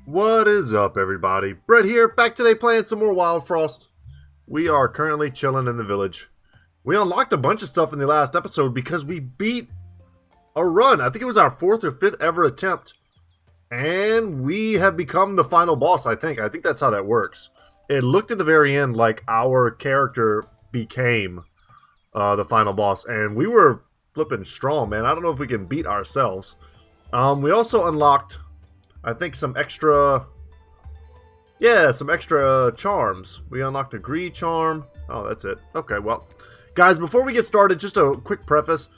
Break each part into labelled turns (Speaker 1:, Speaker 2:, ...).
Speaker 1: What is up, everybody? Brett here, back today playing some more Wildfrost. We are currently chilling in the village. We unlocked a bunch of stuff in the last episode because we beat a run. I think it was our 4th or 5th ever attempt. And we have become the final boss, I think. I think that's how that works. It looked at the very end like our character became the final boss. And we were flipping strong, man. I don't know if we can beat ourselves. We also unlocked, I think, some extra charms. We unlocked a greed charm. Oh, that's it. Okay, well, guys, before we get started, just a quick preface.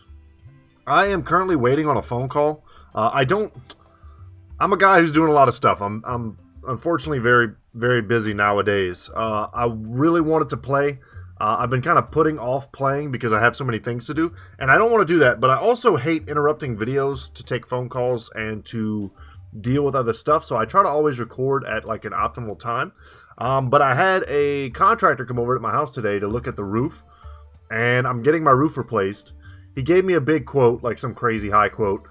Speaker 1: I am currently waiting on a phone call. I'm a guy who's doing a lot of stuff. I'm unfortunately very, very busy nowadays. I really wanted to play. I've been kind of putting off playing because I have so many things to do, and I don't want to do that, but I also hate interrupting videos to take phone calls and to deal with other stuff, so I try to always record at like an optimal time. But I had a contractor come over at my house today to look at the roof, and I'm getting my roof replaced. He gave me a big quote, like some crazy high quote.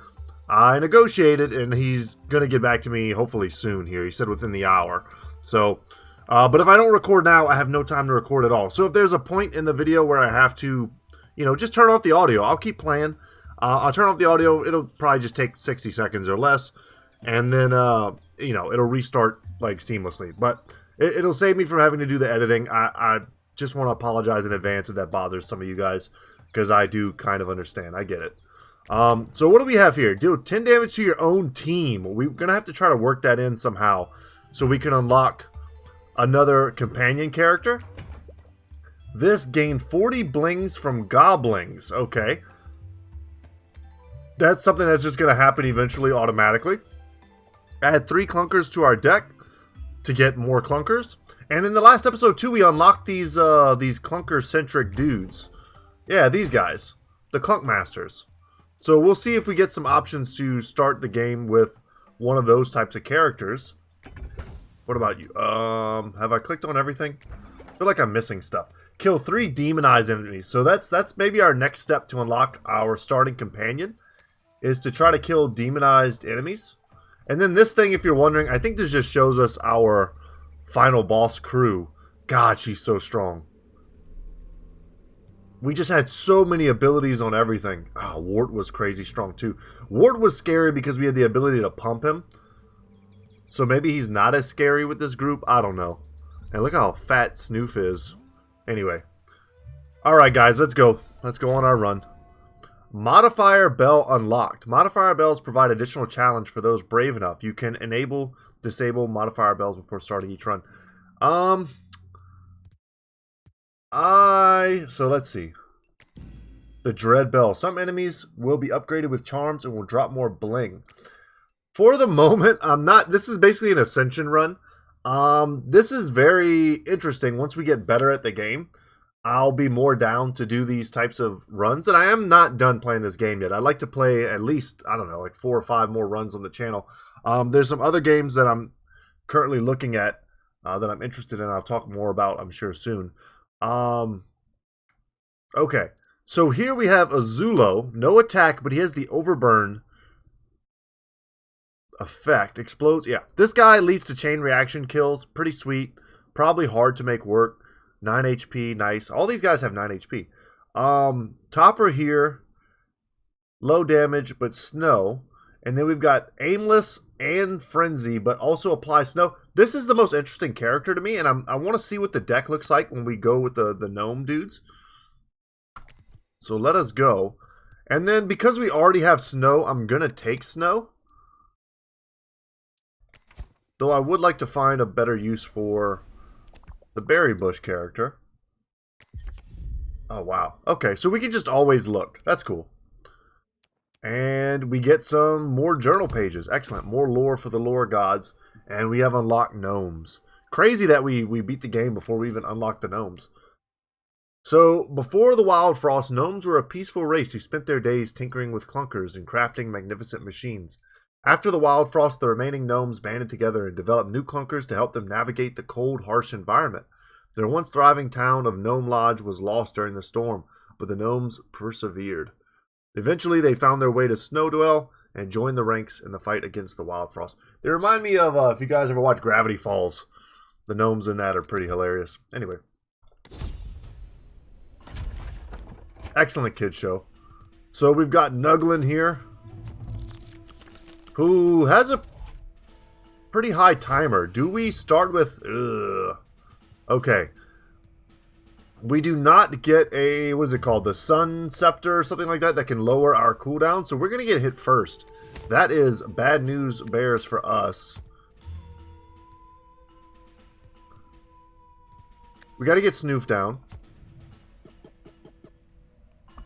Speaker 1: I negotiated, and he's gonna get back to me hopefully soon here. He said within the hour. So but if I don't record now, I have no time to record at all. So if there's a point in the video where I have to, just turn off the audio, I'll keep playing. I'll turn off the audio. It'll probably just take 60 seconds or less. And then, it'll restart like seamlessly. But it'll save me from having to do the editing. I just want to apologize in advance if that bothers some of you guys, because I do kind of understand. I get it. So what do we have here? Deal 10 damage to your own team. We're going to have to try to work that in somehow so we can unlock another companion character. This gained 40 blings from goblins. Okay. That's something that's just going to happen eventually automatically. Add 3 clunkers to our deck to get more clunkers. And in the last episode too, we unlocked these clunker-centric dudes. Yeah, these guys. The clunk masters. So we'll see if we get some options to start the game with one of those types of characters. What about you? Have I clicked on everything? I feel like I'm missing stuff. Kill 3 demonized enemies. So that's maybe our next step to unlock our starting companion, is to try to kill demonized enemies. And then this thing, if you're wondering, I think this just shows us our final boss crew. God, she's so strong. We just had so many abilities on everything. Ah, Wart was crazy strong too. Wart was scary because we had the ability to pump him. So maybe he's not as scary with this group. I don't know. And look how fat Snoof is. Anyway. Alright guys, let's go. Let's go on our run. Modifier Bell unlocked. Modifier bells provide additional challenge for those brave enough. You can disable modifier bells before starting each run. So let's see. The Dread Bell. Some enemies will be upgraded with charms and will drop more bling. For the moment, this is basically an ascension run. This is very interesting. Once we get better at the game, I'll be more down to do these types of runs. And I am not done playing this game yet. I'd like to play at least, I don't know, like 4 or 5 more runs on the channel. There's some other games that I'm currently looking at that I'm interested in. I'll talk more about, I'm sure, soon. Okay. So here we have Azulo. No attack, but he has the overburn effect. Explodes. Yeah. This guy leads to chain reaction kills. Pretty sweet. Probably hard to make work. 9 HP, nice. All these guys have 9 HP. Topper here, low damage, but snow. And then we've got Aimless and Frenzy, but also apply snow. This is the most interesting character to me, and I want to see what the deck looks like when we go with the gnome dudes. So let us go. And then because we already have snow, I'm going to take snow. Though I would like to find a better use for the berry bush character. Oh, wow. Okay, so we can just always look. That's cool. And we get some more journal pages. Excellent. More lore for the lore gods. And we have unlocked gnomes. Crazy that we beat the game before we even unlocked the gnomes. So, before the Wildfrost, gnomes were a peaceful race who spent their days tinkering with clunkers and crafting magnificent machines. After the Wildfrost, the remaining gnomes banded together and developed new clunkers to help them navigate the cold, harsh environment. Their once thriving town of Gnome Lodge was lost during the storm, but the gnomes persevered. Eventually, they found their way to Snowdwell and joined the ranks in the fight against the Wildfrost. They remind me of, if you guys ever watch Gravity Falls. The gnomes in that are pretty hilarious. Anyway. Excellent kid show. So we've got Nuglin here, who has a pretty high timer. Do we start with... Okay. We do not get a... What is it called? The Sun Scepter or something like that that can lower our cooldown. So we're going to get hit first. That is bad news bears for us. We got to get Snoof down.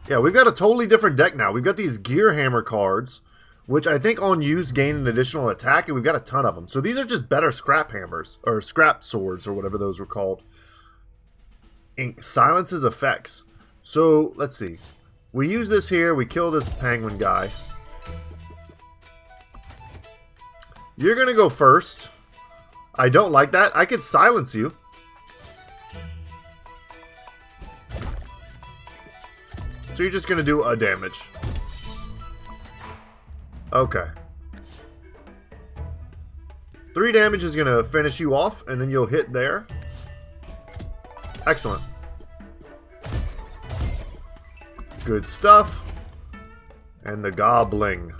Speaker 1: Yeah, we've got a totally different deck now. We've got these Gear Hammer cards, which I think on use gain an additional attack, and we've got a ton of them. So these are just better scrap hammers, or scrap swords, or whatever those were called. Ink silences effects. So, let's see. We use this here, we kill this penguin guy. You're going to go first. I don't like that. I could silence you. So you're just going to do a damage. Okay. 3 damage is going to finish you off, and then you'll hit there. Excellent. Good stuff. And the gobbling.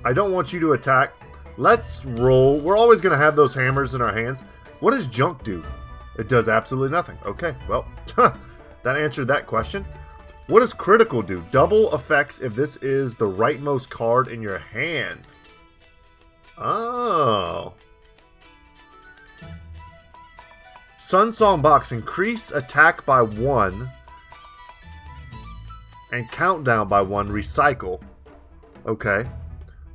Speaker 1: I don't want you to attack. Let's roll. We're always going to have those hammers in our hands. What does junk do? It does absolutely nothing. Okay, well, that answered that question. What does critical do? Double effects if this is the rightmost card in your hand. Oh. Sunsong Box. Increase attack by 1. And countdown by 1. Recycle. Okay.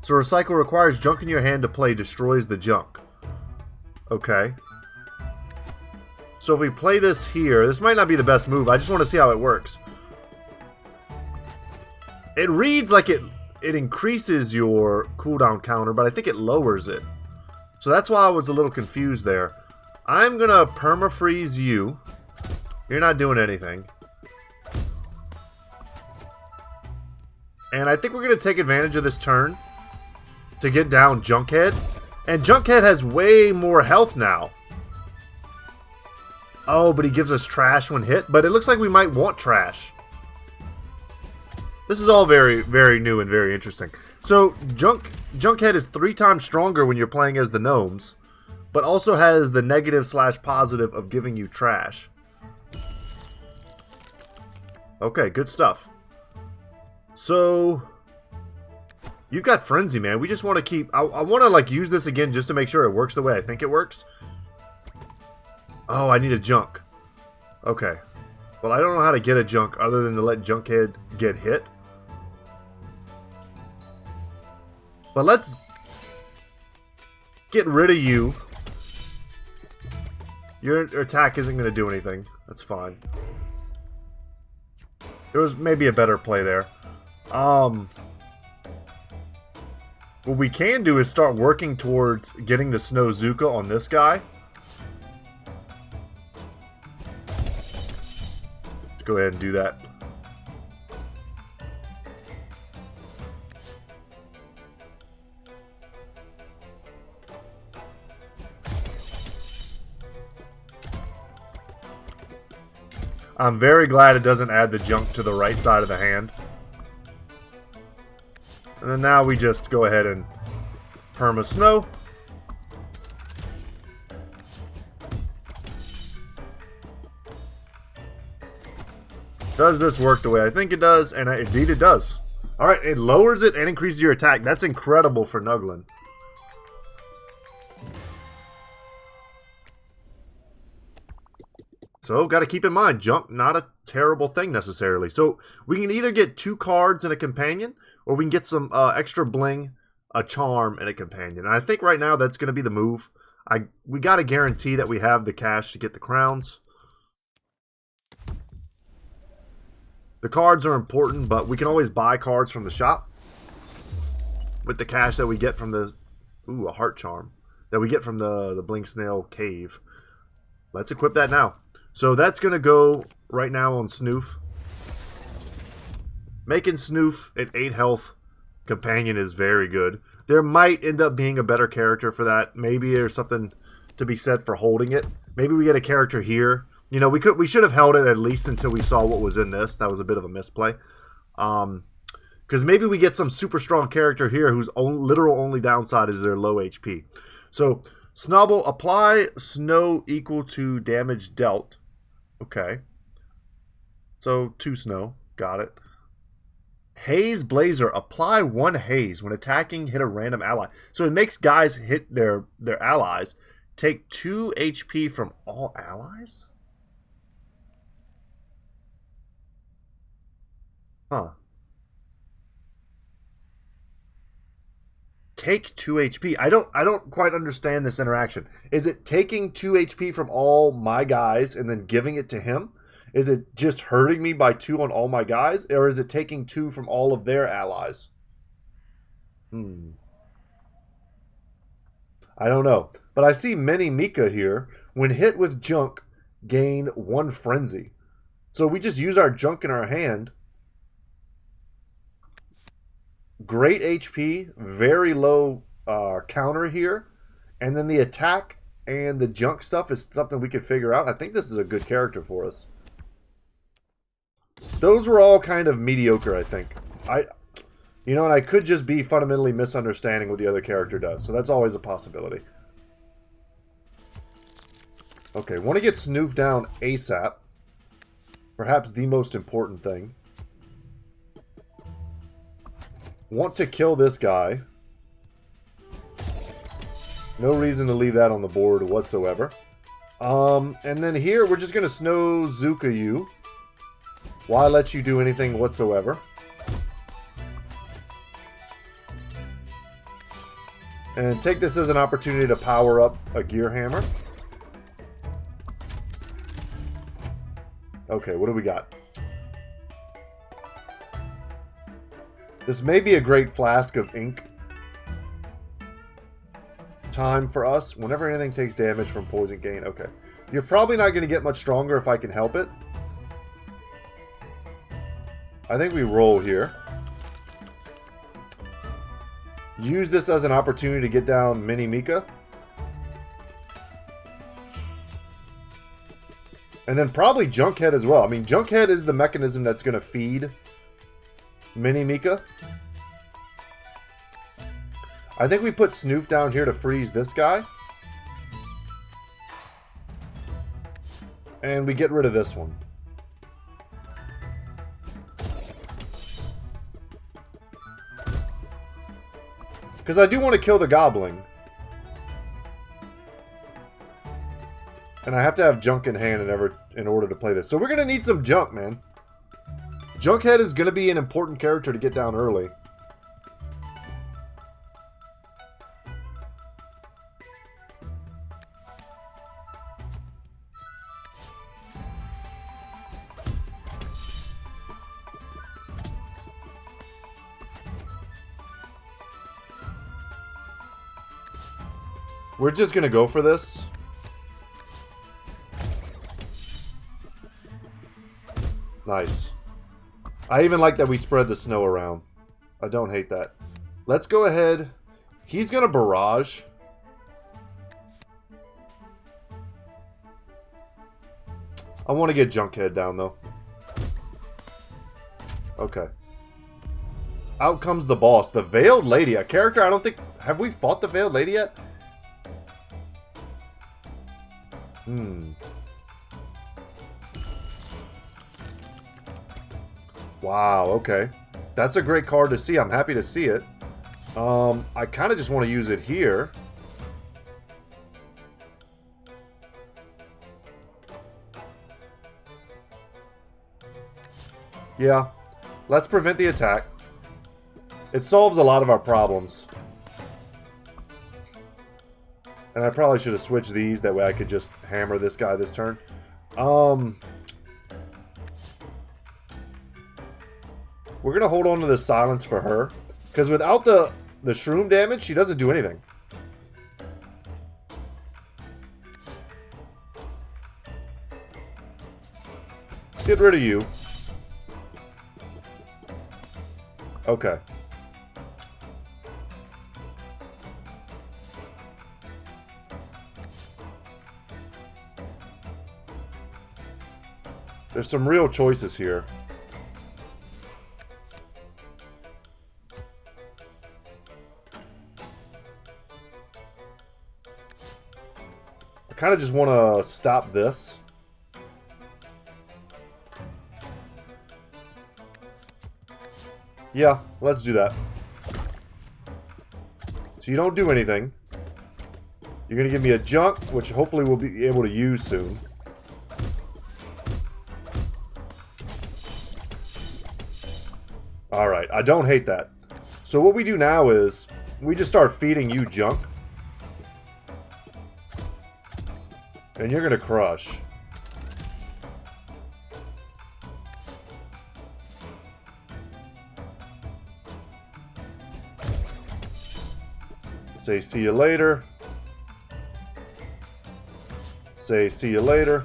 Speaker 1: So recycle requires junk in your hand to play. Destroys the junk. Okay. So if we play this here, this might not be the best move. I just want to see how it works. It reads like it increases your cooldown counter, but I think it lowers it. So that's why I was a little confused there. I'm going to permafreeze you. You're not doing anything. And I think we're going to take advantage of this turn to get down Junkhead. And Junkhead has way more health now. Oh, but he gives us trash when hit. But it looks like we might want trash. This is all very, very new and very interesting. So, Junkhead is 3 times stronger when you're playing as the gnomes. But also has the negative/positive of giving you trash. Okay, good stuff. So, you've got Frenzy, man. We just want to keep... I want to, like, use this again just to make sure it works the way I think it works. Oh, I need a junk. Okay. Well, I don't know how to get a junk other than to let Junkhead get hit. But let's get rid of you. Your attack isn't going to do anything. That's fine. There was maybe a better play there. What we can do is start working towards getting the Snowzuka on this guy. Let's go ahead and do that. I'm very glad it doesn't add the junk to the right side of the hand. And then now we just go ahead and perma snow. Does this work the way I think it does? And indeed it does. Alright, it lowers it and increases your attack. That's incredible for Nuglin. So, got to keep in mind, junk, not a terrible thing necessarily. So, we can either get 2 cards and a companion, or we can get some extra bling, a charm, and a companion. And I think right now that's going to be the move. We got to guarantee that we have the cash to get the crowns. The cards are important, but we can always buy cards from the shop. With the cash that we get from the... Ooh, a heart charm. That we get from the Blink Snail Cave. Let's equip that now. So that's going to go right now on Snoof. Making Snoof at 8 health companion is very good. There might end up being a better character for that. Maybe there's something to be said for holding it. Maybe we get a character here. You know, we should have held it at least until we saw what was in this. That was a bit of a misplay. Because maybe we get some super strong character here whose literal only downside is their low HP. So, Snobble, apply snow equal to damage dealt. Okay. So, 2 snow. Got it. Haze Blazer, apply 1 haze. When attacking, hit a random ally. So it makes guys hit their allies. Take 2 HP from all allies? Huh. Take 2 HP. I don't quite understand this interaction. Is it taking 2 HP from all my guys and then giving it to him? Is it just hurting me by 2 on all my guys? Or is it taking 2 from all of their allies? I don't know. But I see Mini Mika here. When hit with junk, gain 1 frenzy. So we just use our junk in our hand. Great HP, very low counter here. And then the attack and the junk stuff is something we could figure out. I think this is a good character for us. Those were all kind of mediocre, I think. You know, and I could just be fundamentally misunderstanding what the other character does. So that's always a possibility. Okay, want to get Snoof down ASAP. Perhaps the most important thing. Want to kill this guy. No reason to leave that on the board whatsoever. And then here, we're just going to Snow Zuka you. Why let you do anything whatsoever? And take this as an opportunity to power up a Gear Hammer. Okay, what do we got? This may be a great flask of ink time for us. Whenever anything takes damage from poison gain. Okay. You're probably not going to get much stronger if I can help it. I think we roll here. Use this as an opportunity to get down Mini Mika. And then probably Junkhead as well. I mean, Junkhead is the mechanism that's going to feed Mini Mika. I think we put Snoof down here to freeze this guy. And we get rid of this one. Because I do want to kill the Goblin. And I have to have junk in hand in order to play this. So we're going to need some junk, man. Junkhead is going to be an important character to get down early. We're just going to go for this. Nice. I even like that we spread the snow around. I don't hate that. Let's go ahead. He's going to barrage. I want to get Junkhead down, though. Okay. Out comes the boss. The Veiled Lady. A character I don't think... Have we fought the Veiled Lady yet? Wow, okay. That's a great card to see. I'm happy to see it. I kind of just want to use it here. Yeah. Let's prevent the attack. It solves a lot of our problems. And I probably should have switched these. That way I could just hammer this guy this turn. We're going to hold on to the silence for her. Because without the shroom damage, she doesn't do anything. Get rid of you. Okay. There's some real choices here. I kind of just want to stop this. Yeah, let's do that. So you don't do anything. You're going to give me a junk, which hopefully we'll be able to use soon. Alright, I don't hate that. So what we do now is, we just start feeding you junk. And you're going to crush. Say, see you later. Say, see you later.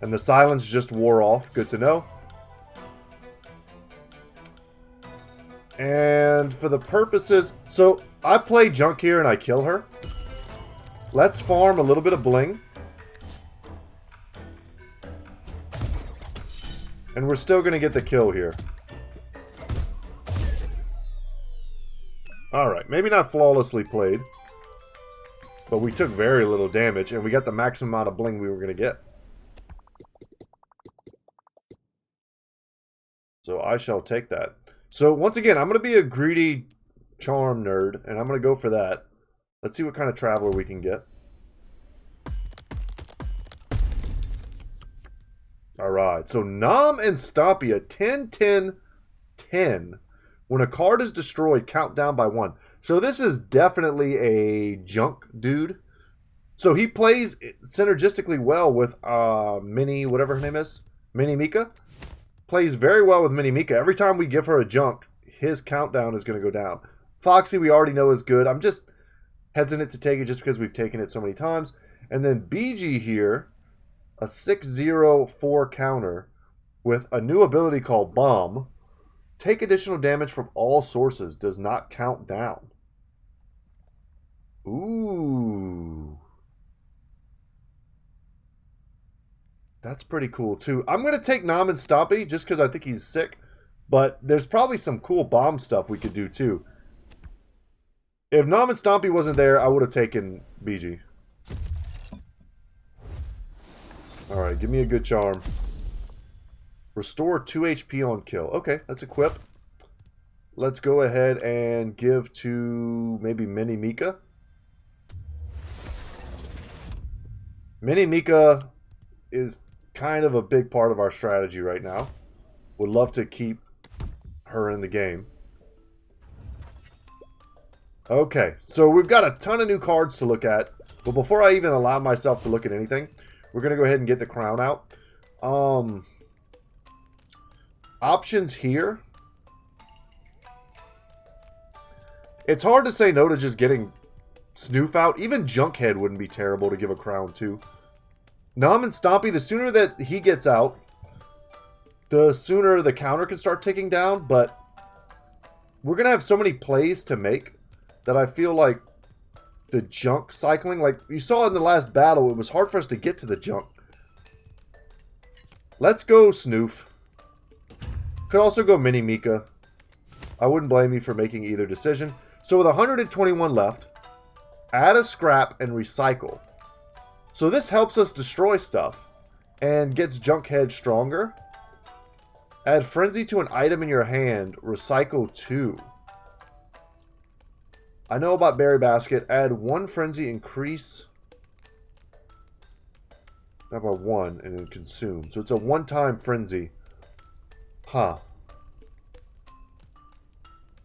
Speaker 1: And the silence just wore off. Good to know. And for the purposes... So, I play junk here and I kill her. Let's farm a little bit of bling. And we're still going to get the kill here. Alright, maybe not flawlessly played. But we took very little damage and we got the maximum amount of bling we were going to get. So I shall take that. So once again, I'm going to be a greedy charm nerd, and I'm going to go for that. Let's see what kind of traveler we can get. Alright, so Nom and Stompy, a 10, 10, 10. When a card is destroyed, count down by 1. So this is definitely a junk dude. So he plays synergistically well with Mini, whatever her name is, Mini Mika. Plays very well with Mini Mika. Every time we give her a junk, his countdown is going to go down. Foxy, we already know is good. I'm just hesitant to take it just because we've taken it so many times. And then BG here, a 6/0/4 counter with a new ability called Bomb. Take additional damage from all sources. Does not count down. Ooh. That's pretty cool, too. I'm going to take Nom and Stompy just because I think he's sick. But there's probably some cool bomb stuff we could do, too. If Nom and Stompy wasn't there, I would have taken BG. Alright, give me a good charm. Restore 2 HP on kill. Okay, let's equip. Let's go ahead and give to maybe Mini Mika. Mini Mika is kind of a big part of our strategy right now. Would love to keep her in the game. Okay, so we've got a ton of new cards to look at. But before I even allow myself to look at anything, we're going to go ahead and get the crown out. Options here. It's hard to say no to just getting Snoof out. Even Junkhead wouldn't be terrible to give a crown to. Nom and Stompy, the sooner that he gets out, the sooner the counter can start ticking down. But we're going to have so many plays to make that I feel like the junk cycling, like you saw in the last battle, it was hard for us to get to the junk. Let's go Snoof. Could also go Mini Mika. I wouldn't blame you for making either decision. So with 121 left, add a scrap and recycle. So this helps us destroy stuff and gets Junkhead stronger. Add Frenzy to an item in your hand. Recycle 2. I know about Berry Basket. Add 1 Frenzy, increase that by 1, and then consume. So it's a one-time Frenzy. Huh.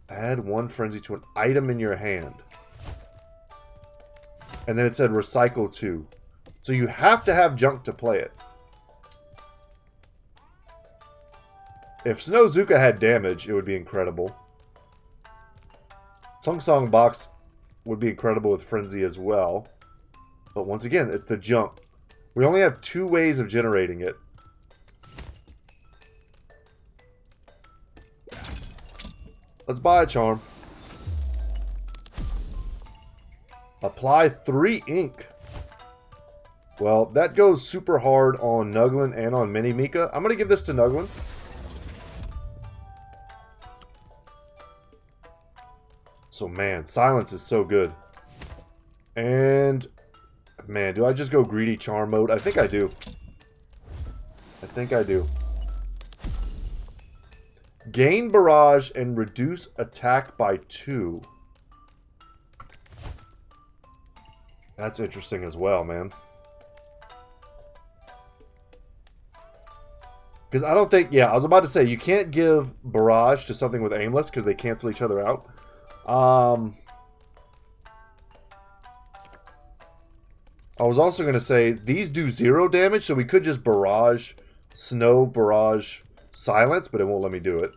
Speaker 1: Add 1 Frenzy to an item in your hand. And then it said recycle 2. So you have to have junk to play it. If Snowzuka had damage, it would be incredible. Song Song Box would be incredible with Frenzy as well. But once again, it's the junk. We only have 2 ways of generating it. Let's buy a charm. Apply 3 ink. Well, that goes super hard on Nuglin and on Mini Mika. I'm going to give this to Nuglin. So, man, silence is so good. And, man, do I just go greedy charm mode? I think I do. I think I do. Gain barrage and reduce attack by 2. That's interesting as well, man. Because I don't think... Yeah, I was about to say, you can't give barrage to something with aimless because they cancel each other out. I was also going to say, these do 0 damage, so we could just barrage, snow, barrage, silence, but it won't let me do it.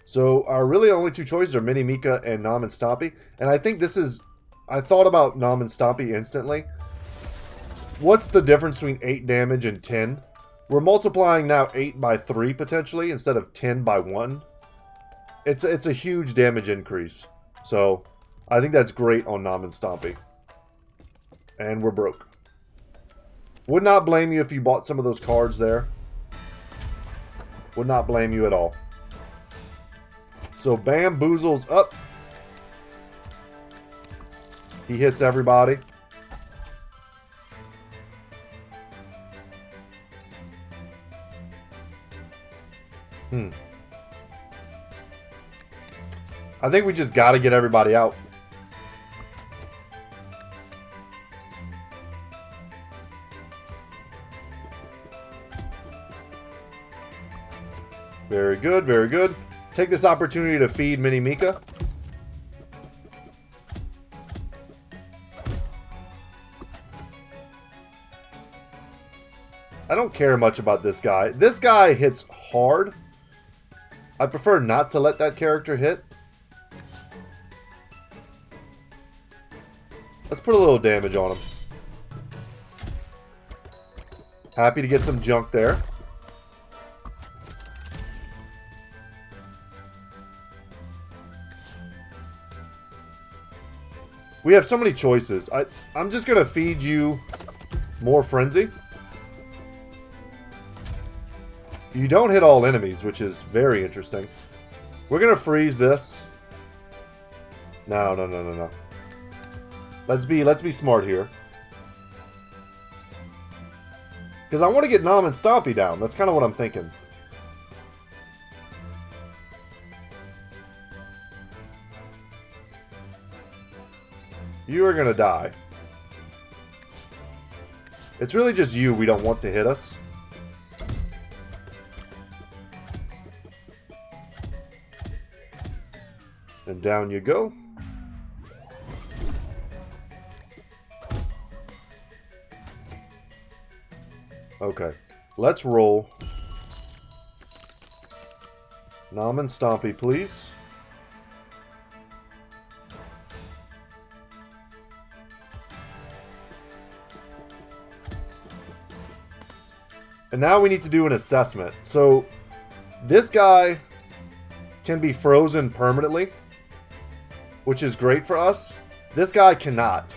Speaker 1: So our really only 2 choices are Mini Mika and Nom and Stompy. And I think this is... I thought about Nom and Stompy instantly. What's the difference between 8 damage and 10? We're multiplying now 8 by 3 potentially instead of 10 by 1. It's a huge damage increase. So I think that's great on Nom and Stompy. And we're broke. Would not blame you if you bought some of those cards there. Would not blame you at all. So Bamboozle's up. He hits everybody. I think we just got to get everybody out. Very good, very good. Take this opportunity to feed Mini Mika. I don't care much about this guy. This guy hits hard. I prefer not to let that character hit. Let's put a little damage on him. Happy to get some junk there. We have so many choices. I'm just going to feed you more Frenzy. You don't hit all enemies, which is very interesting. We're going to freeze this. No. Let's be smart here. Because I want to get Nom and Stompy down. That's kind of what I'm thinking. You are going to die. It's really just you we don't want to hit us. And down you go. Okay, let's roll. Nom and Stompy, please. And now we need to do an assessment. So, this guy can be frozen permanently, which is great for us. This guy cannot.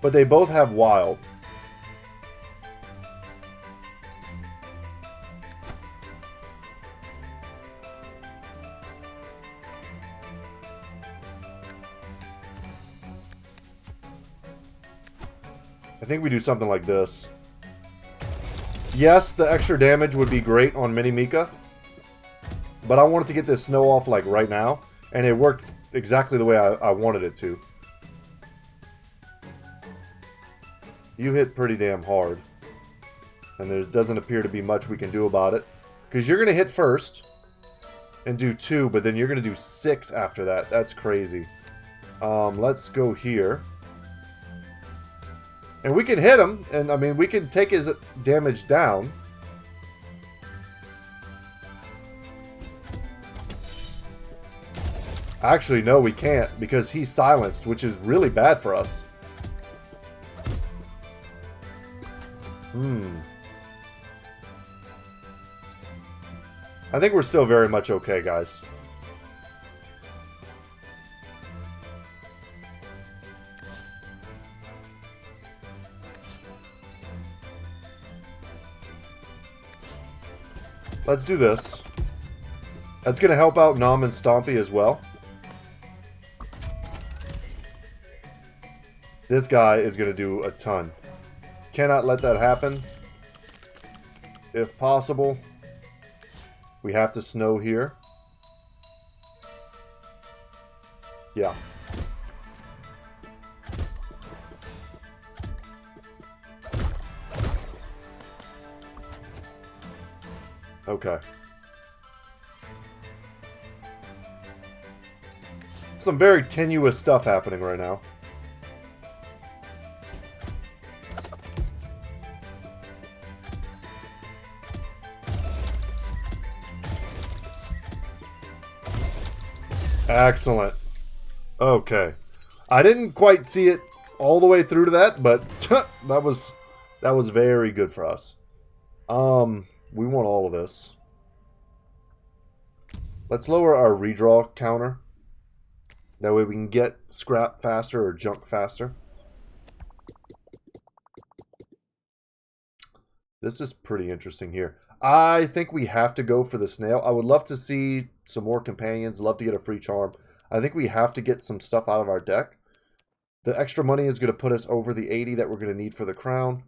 Speaker 1: But they both have wild. I think we do something like this. Yes, the extra damage would be great on Mini Mika. But I wanted to get this snow off like right now. And it worked exactly the way I wanted it to. You hit pretty damn hard. And there doesn't appear to be much we can do about it. Because you're going to hit first. And do 2, but then you're going to do 6 after that. That's crazy. Let's go here. And we can hit him. And, I mean, we can take his damage down. Actually, no, we can't. Because he's silenced, which is really bad for us. I think we're still very much okay, guys. Let's do this. That's going to help out Nom and Stompy as well. This guy is going to do a ton. Cannot let that happen. If possible, we have to snow here. Yeah. Okay. Some very tenuous stuff happening right now. Excellent. Okay. I didn't quite see it all the way through to that, but that was very good for us. We want all of this. Let's lower our redraw counter. That way we can get scrap faster or junk faster. This is pretty interesting here. I think we have to go for the snail. I would love to see some more companions. Love to get a free charm. I think we have to get some stuff out of our deck. The extra money is going to put us over the 80 that we're going to need for the crown.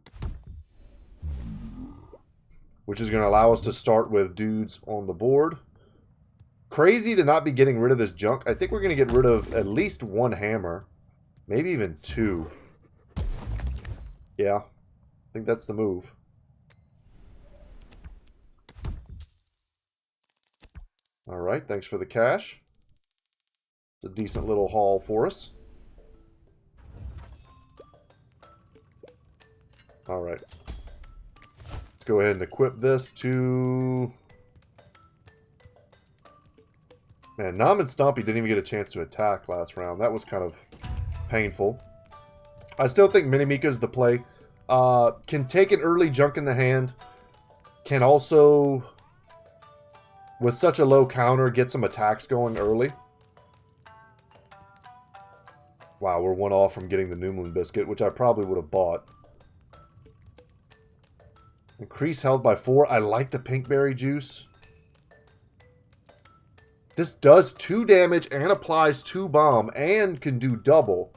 Speaker 1: Which is going to allow us to start with dudes on the board. Crazy to not be getting rid of this junk. I think we're going to get rid of at least one hammer. Maybe even two. Yeah. I think that's the move. Alright, thanks for the cash. It's a decent little haul for us. Alright. Let's go ahead and equip this to... Man, Nom and Stompy didn't even get a chance to attack last round. That was kind of painful. I still think Minimika is the play. Can take an early junk in the hand. Can also, with such a low counter, get some attacks going early. Wow, we're one off from getting the New Moon Biscuit, which I probably would have bought. Increase health by 4. I like the Pinkberry Juice. This does 2 damage and applies 2 bomb and can do double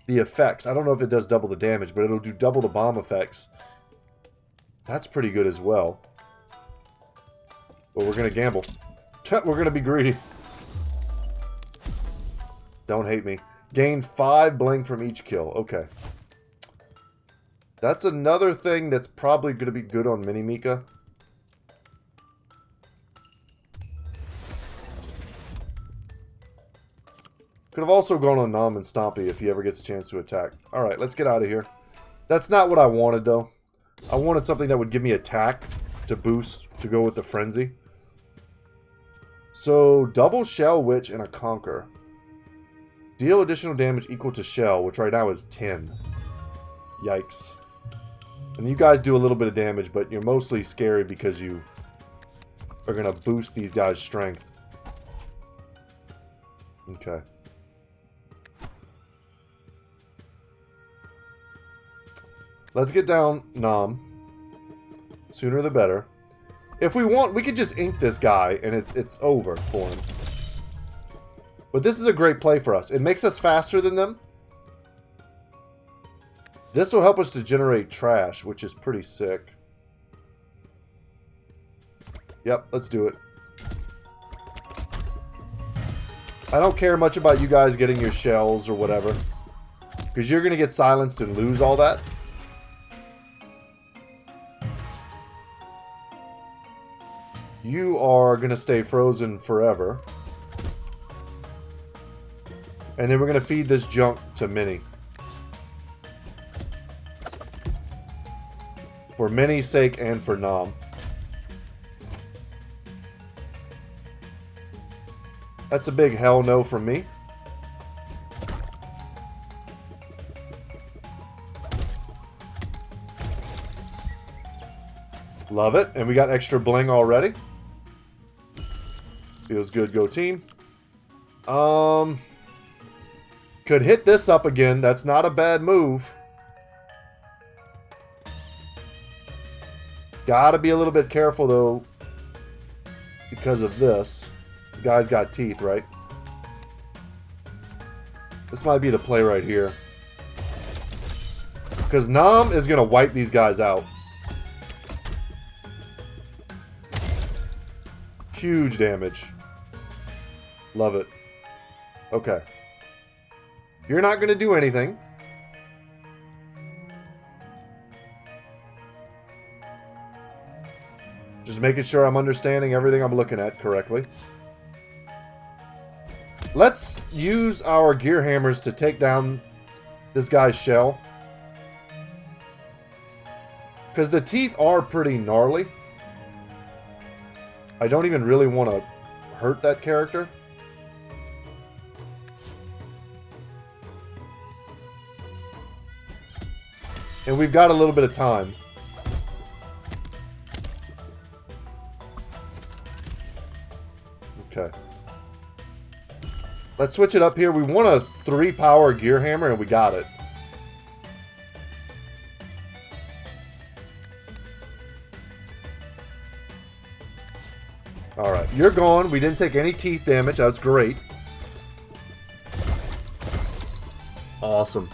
Speaker 1: the effects. I don't know if it does double the damage, but it'll do double the bomb effects. That's pretty good as well. But we're going to gamble. We're going to be greedy. Don't hate me. Gain 5 bling from each kill. Okay. That's another thing that's probably going to be good on Minimika. Could have also gone on Nom and Stompy if he ever gets a chance to attack. Alright, let's get out of here. That's not what I wanted, though. I wanted something that would give me attack to boost, to go with the Frenzy. So, double Shell, Witch, and a Conquer. Deal additional damage equal to Shell, which right now is 10. Yikes. And you guys do a little bit of damage, but you're mostly scary because you are going to boost these guys' strength. Okay. Let's get down Nom. Sooner the better. If we want, we could just ink this guy and it's over for him. But this is a great play for us. It makes us faster than them. This will help us to generate trash, which is pretty sick. Yep, let's do it. I don't care much about you guys getting your shells or whatever. Because you're going to get silenced and lose all that. You are going to stay frozen forever. And then we're going to feed this junk to Minnie. For Minnie's sake and for Nom. That's a big hell no from me. Love it. And we got extra bling already. Feels good, go team. Could hit this up again. That's not a bad move. Gotta be a little bit careful, though, because of this. The guy's got teeth, right? This might be the play right here. Because Nam is going to wipe these guys out. Huge damage. Love it. Okay. You're not going to do anything. Just making sure I'm understanding everything I'm looking at correctly. Let's use our gear hammers to take down this guy's shell. Because the teeth are pretty gnarly. I don't even really want to hurt that character. And we've got a little bit of time. Okay. Let's switch it up here. We want a 3-power gear hammer, and we got it. Alright, you're gone. We didn't take any teeth damage. That's great. Awesome.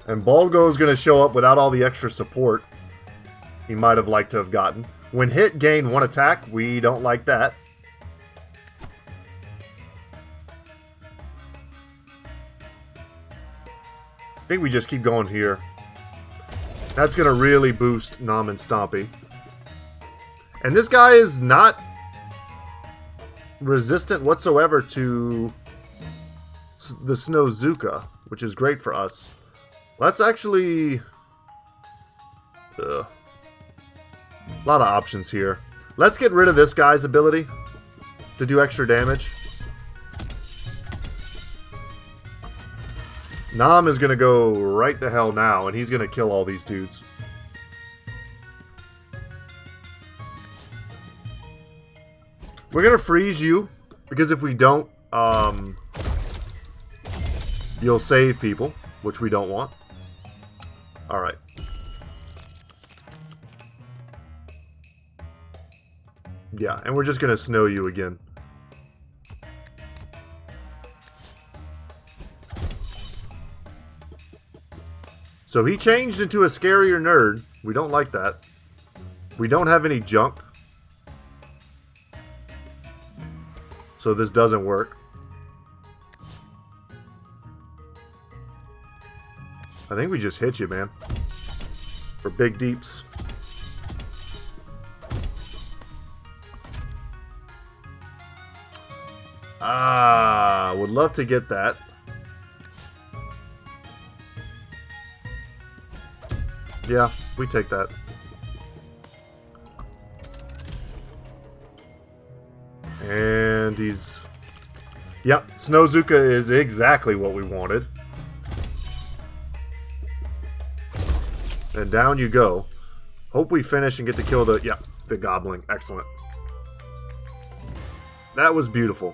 Speaker 1: And Balgo's going to show up without all the extra support he might have liked to have gotten. When hit, gain 1 attack. We don't like that. I think we just keep going here. That's going to really boost Nam and Stompy. And this guy is not resistant whatsoever to the Snowzuka, which is great for us. Let's actually... a lot of options here. Let's get rid of this guy's ability to do extra damage. Nam is going to go right to hell now, and he's going to kill all these dudes. We're going to freeze you, because if we don't, you'll save people, which we don't want. Alright. Yeah, and we're just going to snow you again. So he changed into a scarier nerd. We don't like that. We don't have any junk. So this doesn't work. I think we just hit you, man. For big deeps. Ah, would love to get that. Yeah, we take that. And he's... Yep, Snowzuka is exactly what we wanted. And down you go. Hope we finish and get to kill the... Yeah, the goblin. Excellent. That was beautiful.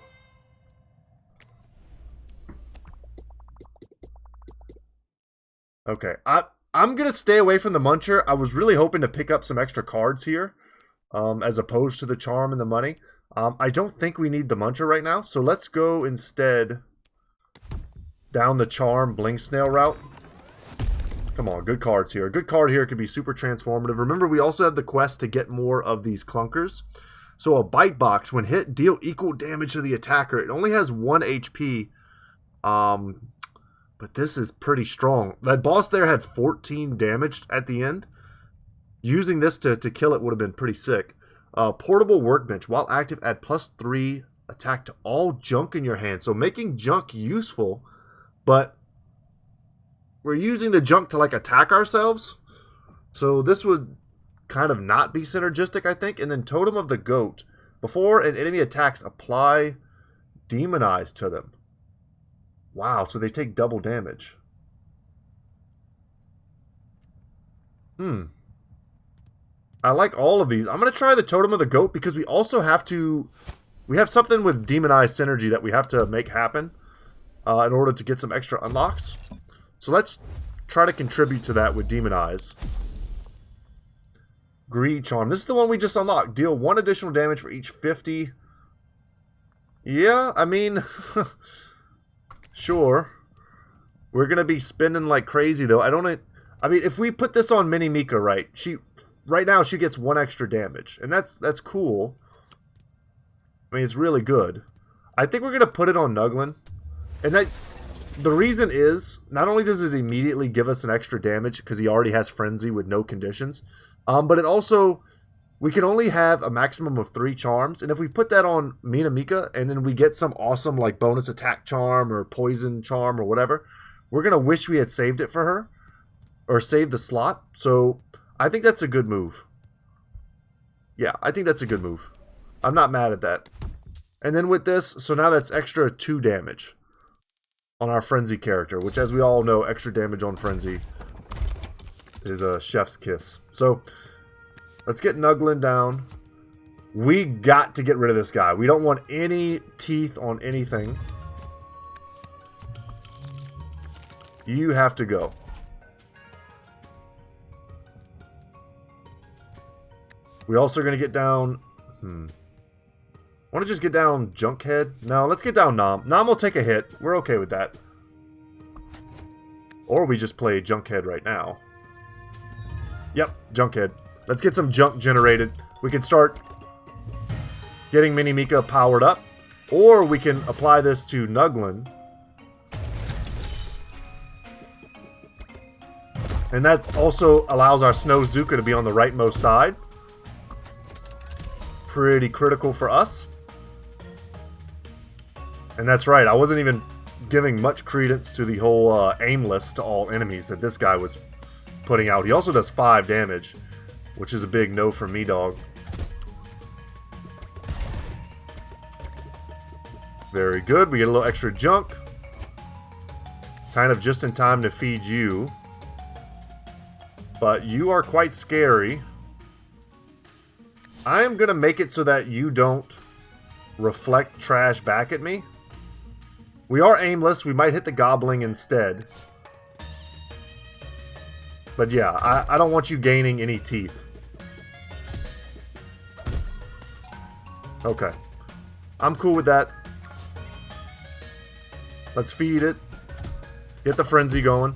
Speaker 1: Okay, I'm going to stay away from the Muncher. I was really hoping to pick up some extra cards here, as opposed to the Charm and the money. I don't think we need the Muncher right now, so let's go instead down the Charm Blink Snail route. Come on, good cards here. A good card here could be super transformative. Remember, we also have the quest to get more of these clunkers. So a Bite Box, when hit, deal equal damage to the attacker. It only has 1 HP. But this is pretty strong. That boss there had 14 damage at the end. Using this to kill it would have been pretty sick. Portable Workbench. While active, add +3 attack to all junk in your hand. So making junk useful, but we're using the junk to like attack ourselves. So this would kind of not be synergistic, I think. And then Totem of the Goat. Before an enemy attacks, apply Demonize to them. Wow, so they take double damage. I like all of these. I'm going to try the Totem of the Goat because we also have to... We have something with Demonized Synergy that we have to make happen in order to get some extra unlocks. So let's try to contribute to that with Demonize. Greed Charm. This is the one we just unlocked. Deal 1 additional damage for each 50. Yeah, I mean... sure. We're going to be spending like crazy, though. I mean, if we put this on Mini Mika, right? Right now, she gets 1 extra damage. And that's cool. I mean, it's really good. I think we're going to put it on Nuglin. And the reason is, not only does this immediately give us an extra damage, because he already has Frenzy with no conditions, but it also, we can only have a maximum of 3 charms. And if we put that on Mina Mika, and then we get some awesome like bonus attack charm, or poison charm, or whatever, we're going to wish we had saved it for her. Or saved the slot. So, I think that's a good move. Yeah, I think that's a good move. I'm not mad at that. And then with this, so now that's extra 2 damage on our Frenzy character, which as we all know, extra damage on Frenzy is a chef's kiss. So, let's get Nuglin down. We got to get rid of this guy. We don't want any teeth on anything. You have to go. We also are going to get down... Want to just get down Junkhead? No, let's get down Nom. Nom will take a hit. We're okay with that. Or we just play Junkhead right now. Yep, Junkhead. Let's get some junk generated. We can start getting Mini Mika powered up. Or we can apply this to Nuglin. And that also allows our Snow Zuka to be on the rightmost side. Pretty critical for us. And that's right, I wasn't even giving much credence to the whole aimless to all enemies that this guy was putting out. He also does 5 damage, which is a big no from me, dog. Very good, we get a little extra junk. Kind of just in time to feed you. But you are quite scary. I am going to make it so that you don't reflect trash back at me. We are aimless. We might hit the gobbling instead. But yeah, I don't want you gaining any teeth. Okay. I'm cool with that. Let's feed it. Get the frenzy going.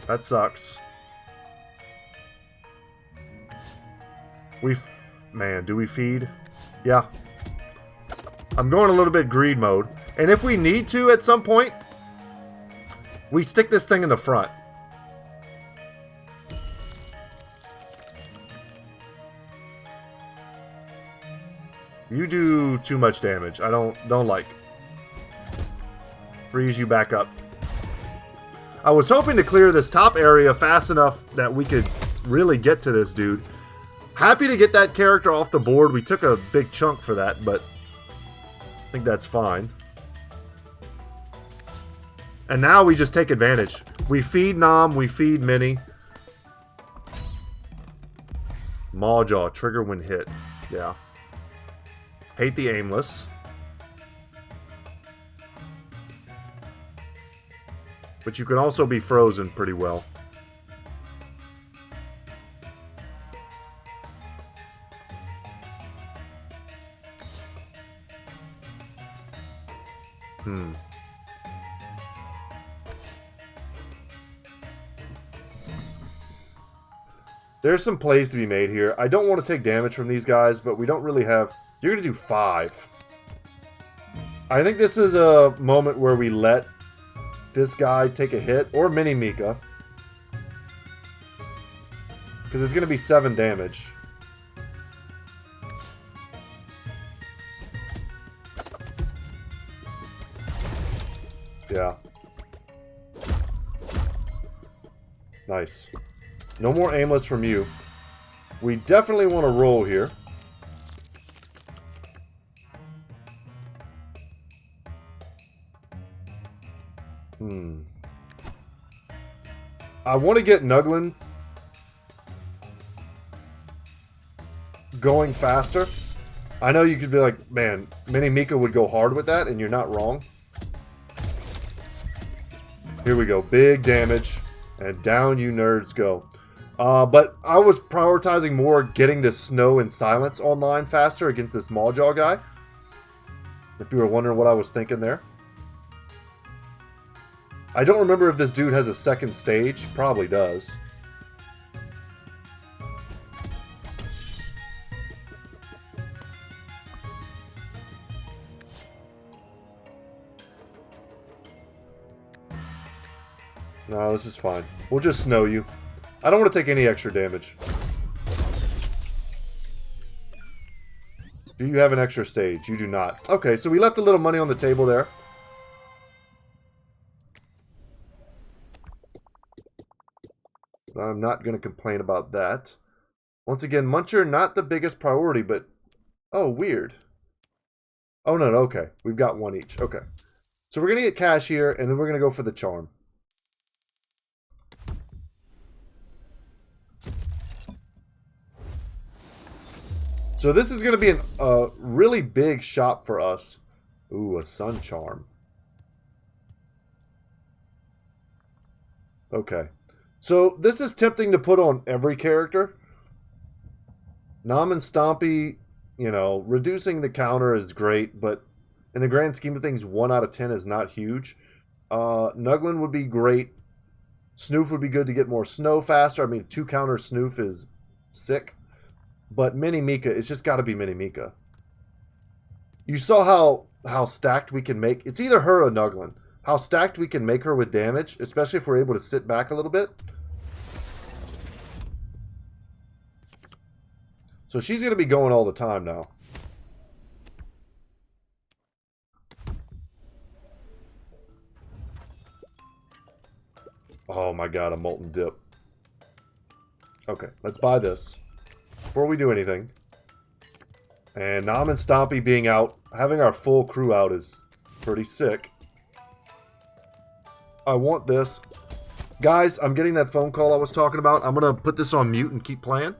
Speaker 1: That sucks. Man, do we feed? Yeah. I'm going a little bit greed mode. And if we need to at some point, we stick this thing in the front. You do too much damage. I don't like. Freeze you back up. I was hoping to clear this top area fast enough that we could really get to this dude. Happy to get that character off the board. We took a big chunk for that, but I think that's fine. And now we just take advantage. We feed Nom, we feed Mini. Mawjaw, trigger when hit. Yeah. Hate the aimless. But you can also be frozen pretty well. There's some plays to be made here. I don't want to take damage from these guys, but we don't really have... You're going to do 5. I think this is a moment where we let this guy take a hit, or Mini Mika. Because it's going to be 7 damage. Yeah. Nice. No more aimless from you. We definitely want to roll here. I want to get Nuglin going faster. I know you could be like, man, Mini Mika would go hard with that, and you're not wrong. Here we go. Big damage. And down you nerds go. But I was prioritizing more getting this Snow and Silence online faster against this Mawjaw guy. If you were wondering what I was thinking there. I don't remember if this dude has a second stage. Probably does. No, this is fine. We'll just snow you. I don't want to take any extra damage. Do you have an extra stage? You do not. Okay, so we left a little money on the table there. I'm not going to complain about that. Once again, Muncher, not the biggest priority, but... Oh, weird. Oh, no, okay. We've got one each. Okay. So we're going to get cash here, and then we're going to go for the charm. So this is going to be a really big shop for us. Ooh, a sun charm. Okay. So this is tempting to put on every character. Nom and Stompy, you know, reducing the counter is great, but in the grand scheme of things, 1 out of 10 is not huge. Nuglin would be great. Snoof would be good to get more snow faster. I mean, 2 counter Snoof is sick. But Mini Mika, it's just got to be Mini Mika. You saw how stacked we can make... It's either her or Nuglin. How stacked we can make her with damage, especially if we're able to sit back a little bit. So she's going to be going all the time now. Oh my god, a molten dip. Okay, let's buy this before we do anything. And Nom and Stompy being out, having our full crew out is pretty sick. I want this. Guys, I'm getting that phone call I was talking about. I'm going to put this on mute and keep playing.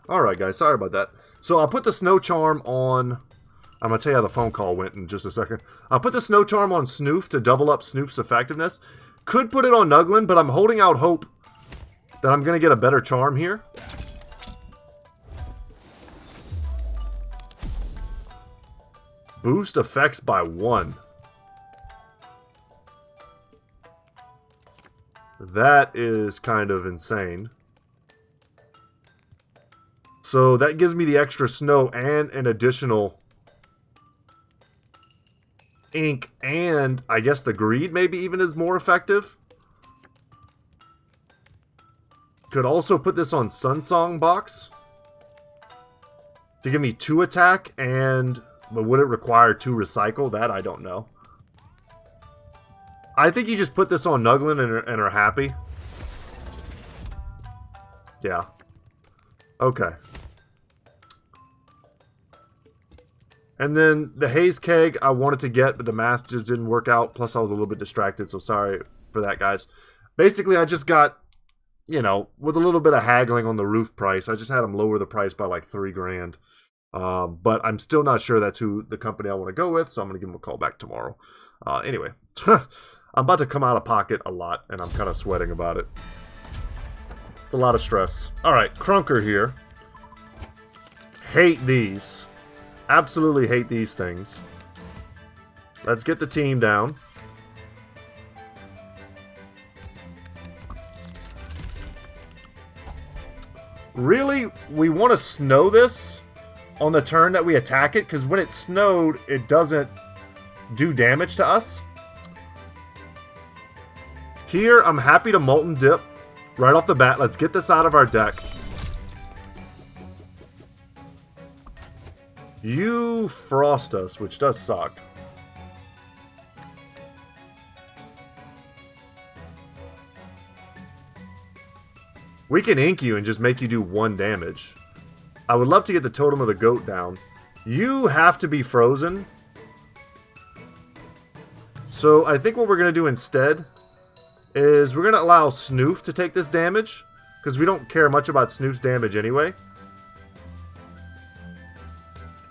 Speaker 1: Alright guys, sorry about that. So I'll put the snow charm on... I'm going to tell you how the phone call went in just a second. I'll put the snow charm on Snoof to double up Snoof's effectiveness. Could put it on Nuglin, but I'm holding out hope that I'm going to get a better charm here. Boost effects by 1. That is kind of insane. So that gives me the extra snow and an additional ink, and I guess the greed maybe even is more effective. Could also put this on Sunsong box to give me 2 attack, and but would it require 2 recycle? That I don't know. I think you just put this on Nuglin and are happy. Yeah. Okay. And then the Haze Keg I wanted to get, but the math just didn't work out. Plus I was a little bit distracted, so sorry for that, guys. Basically, I just got you know, with a little bit of haggling on the roof price. I just had them lower the price by like $3,000. But I'm still not sure that's who the company I want to go with, so I'm going to give them a call back tomorrow. Anyway, I'm about to come out of pocket a lot, and I'm kind of sweating about it. It's a lot of stress. All right, Crunker here. Hate these. Absolutely hate these things. Let's get the team down. Really, we want to snow this on the turn that we attack it, because when it snowed, it doesn't do damage to us. Here, I'm happy to Molten Dip right off the bat. Let's get this out of our deck. You frost us, which does suck. We can ink you and just make you do 1 damage. I would love to get the Totem of the Goat down. You have to be frozen. So I think what we're going to do instead is we're going to allow Snoof to take this damage, because we don't care much about Snoof's damage anyway.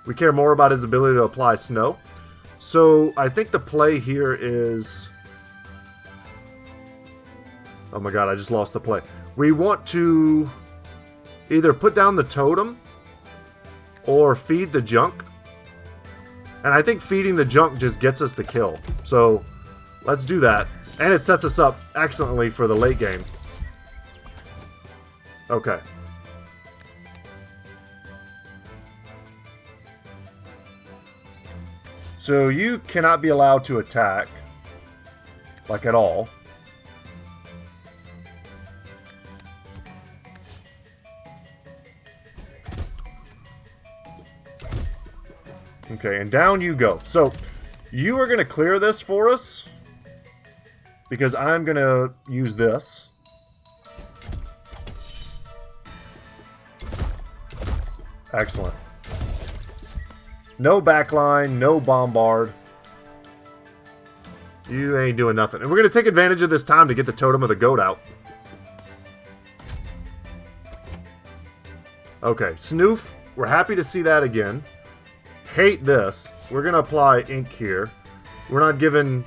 Speaker 1: We care more about his ability to apply snow. So I think the play here is... Oh my god, I just lost the play. We want to either put down the totem or feed the junk. And I think feeding the junk just gets us the kill. So let's do that. And it sets us up excellently for the late game. Okay. So you cannot be allowed to attack. Like at all. Okay, and down you go. So, you are going to clear this for us, because I'm going to use this. Excellent. No backline, no bombard. You ain't doing nothing. And we're going to take advantage of this time to get the Totem of the Goat out. Okay, Snoof, we're happy to see that again. Hate this. We're going to apply ink here. We're not giving...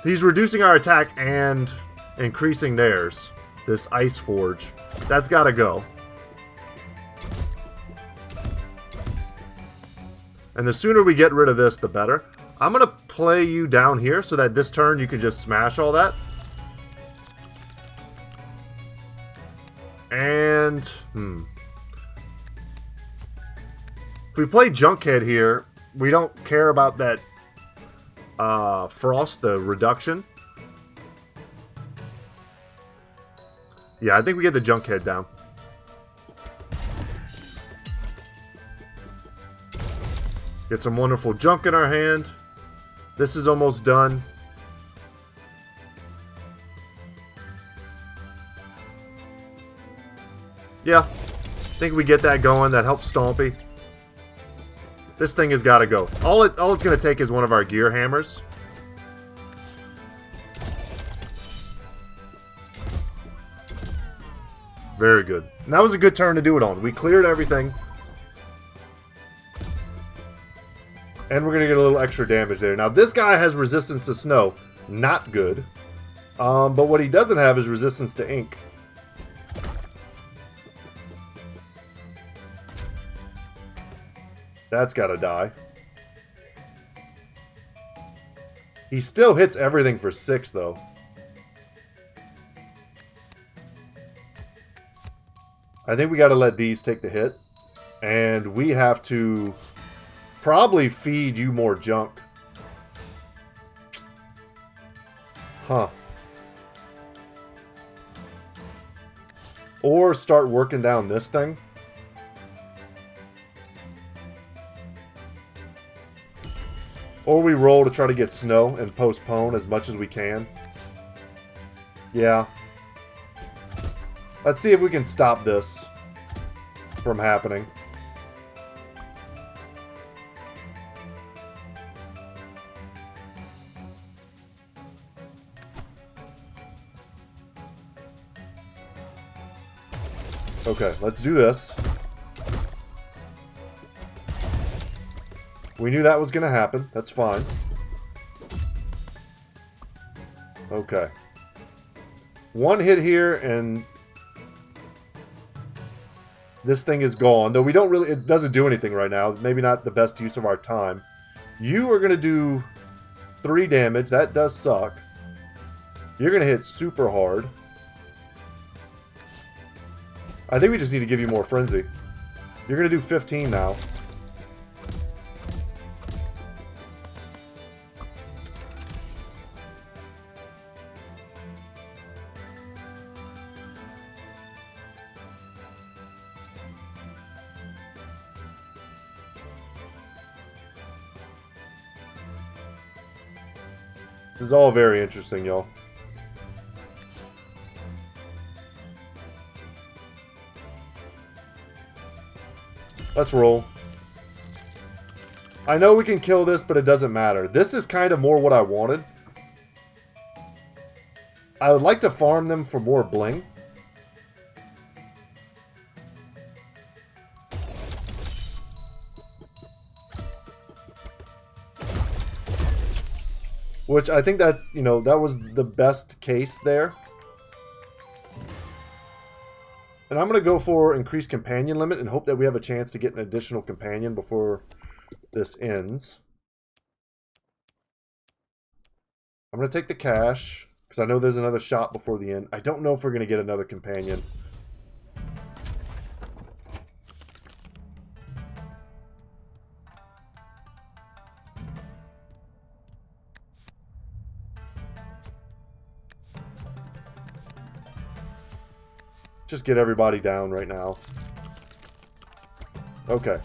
Speaker 1: He's reducing our attack and increasing theirs. This Ice Forge. That's got to go. And the sooner we get rid of this, the better. I'm going to play you down here so that this turn you can just smash all that. And... If we play Junkhead here, we don't care about that Frost, the reduction. Yeah, I think we get the Junkhead down. Get some wonderful junk in our hand. This is almost done. Yeah, I think we get that going. That helps Stompy. This thing has got to go. All it's going to take is one of our gear hammers. Very good. And that was a good turn to do it on. We cleared everything. And we're going to get a little extra damage there. Now, this guy has resistance to snow. Not good. But what he doesn't have is resistance to ink. That's got to die. He still hits everything for 6, though. I think we got to let these take the hit. And we have to probably feed you more junk. Huh. Or start working down this thing. Or we roll to try to get snow and postpone as much as we can. Yeah. Let's see if we can stop this from happening. Okay, let's do this. We knew that was going to happen. That's fine. Okay. One hit here, and this thing is gone. Though we don't really... It doesn't do anything right now. Maybe not the best use of our time. You are going to do 3 damage. That does suck. You're going to hit super hard. I think we just need to give you more frenzy. You're going to do 15 now. This is all very interesting, y'all. Let's roll. I know we can kill this, but it doesn't matter. This is kind of more what I wanted. I would like to farm them for more bling. Which I think that's, you know, that was the best case there. And I'm going to go for increased companion limit and hope that we have a chance to get an additional companion before this ends. I'm going to take the cash because I know there's another shop before the end. I don't know if we're going to get another companion. Just get everybody down right now. Okay.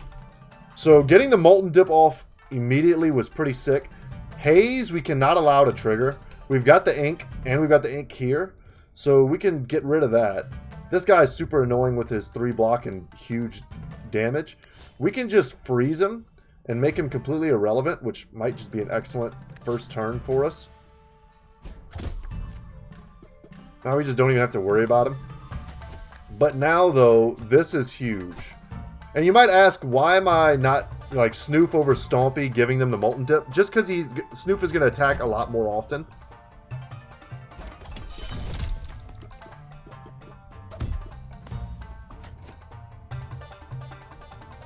Speaker 1: So getting the Molten Dip off immediately was pretty sick. Haze, we cannot allow to trigger. We've got the ink, and we've got the ink here. So we can get rid of that. This guy is super annoying with his 3 block and huge damage. We can just freeze him and make him completely irrelevant, which might just be an excellent first turn for us. Now we just don't even have to worry about him. But now, though, this is huge. And you might ask, why am I not, like, Snoof over Stompy giving them the Molten Dip? Just because Snoof is going to attack a lot more often.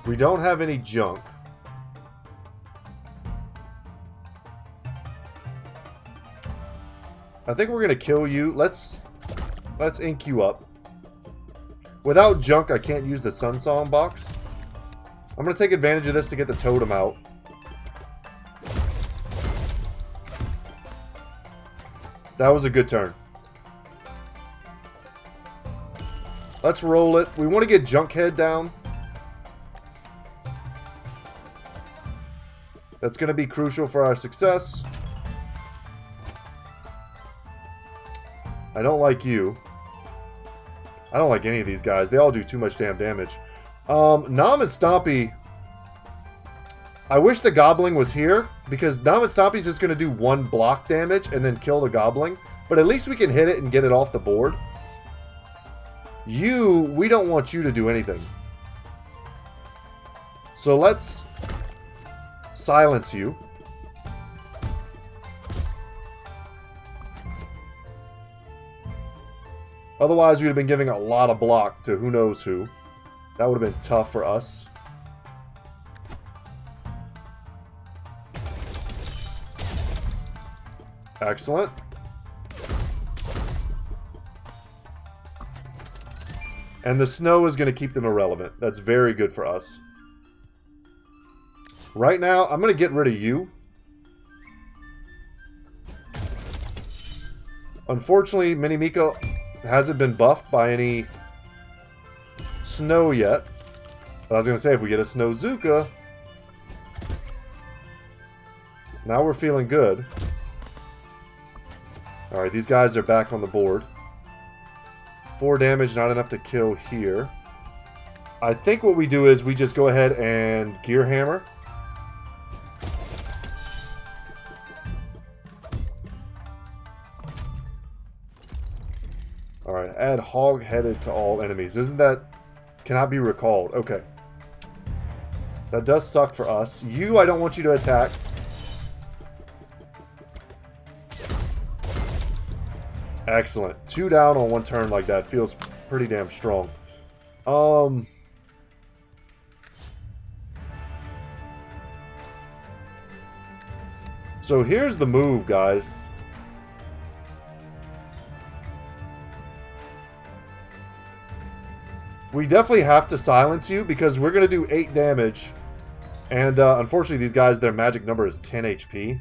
Speaker 1: We don't have any junk. I think we're going to kill you. Let's ink you up. Without junk, I can't use the Sun Song box. I'm going to take advantage of this to get the totem out. That was a good turn. Let's roll it. We want to get Junkhead down. That's going to be crucial for our success. I don't like you. I don't like any of these guys. They all do too much damn damage. Nom and Stompy. I wish the Goblin was here, because Nom and Stompy's just going to do 1 block damage and then kill the Goblin. But at least we can hit it and get it off the board. We don't want you to do anything. So let's silence you. Otherwise, we'd have been giving a lot of block to who knows who. That would have been tough for us. Excellent. And the snow is going to keep them irrelevant. That's very good for us. Right now, I'm going to get rid of you. Unfortunately, Mini Miko hasn't been buffed by any snow yet. But I was going to say, if we get a Snowzuka, now we're feeling good. Alright, these guys are back on the board. 4 damage, not enough to kill here. I think what we do is we just go ahead and Gear Hammer. Alright, add Hog-Headed to all enemies. Isn't that Cannot be recalled. Okay. That does suck for us. You, I don't want you to attack. Excellent. 2 down on 1 turn like that feels pretty damn strong. So here's the move, guys. We definitely have to silence you because we're going to do 8 damage. And unfortunately, these guys, their magic number is 10 HP.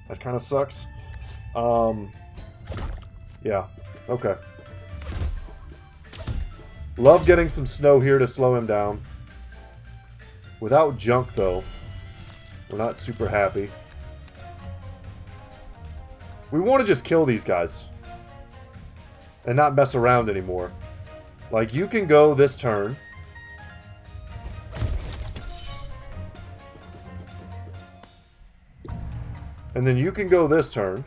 Speaker 1: That kind of sucks. Yeah. Okay. Love getting some snow here to slow him down. Without junk, though, we're not super happy. We want to just kill these guys. And not mess around anymore. Like, you can go this turn. And then you can go this turn.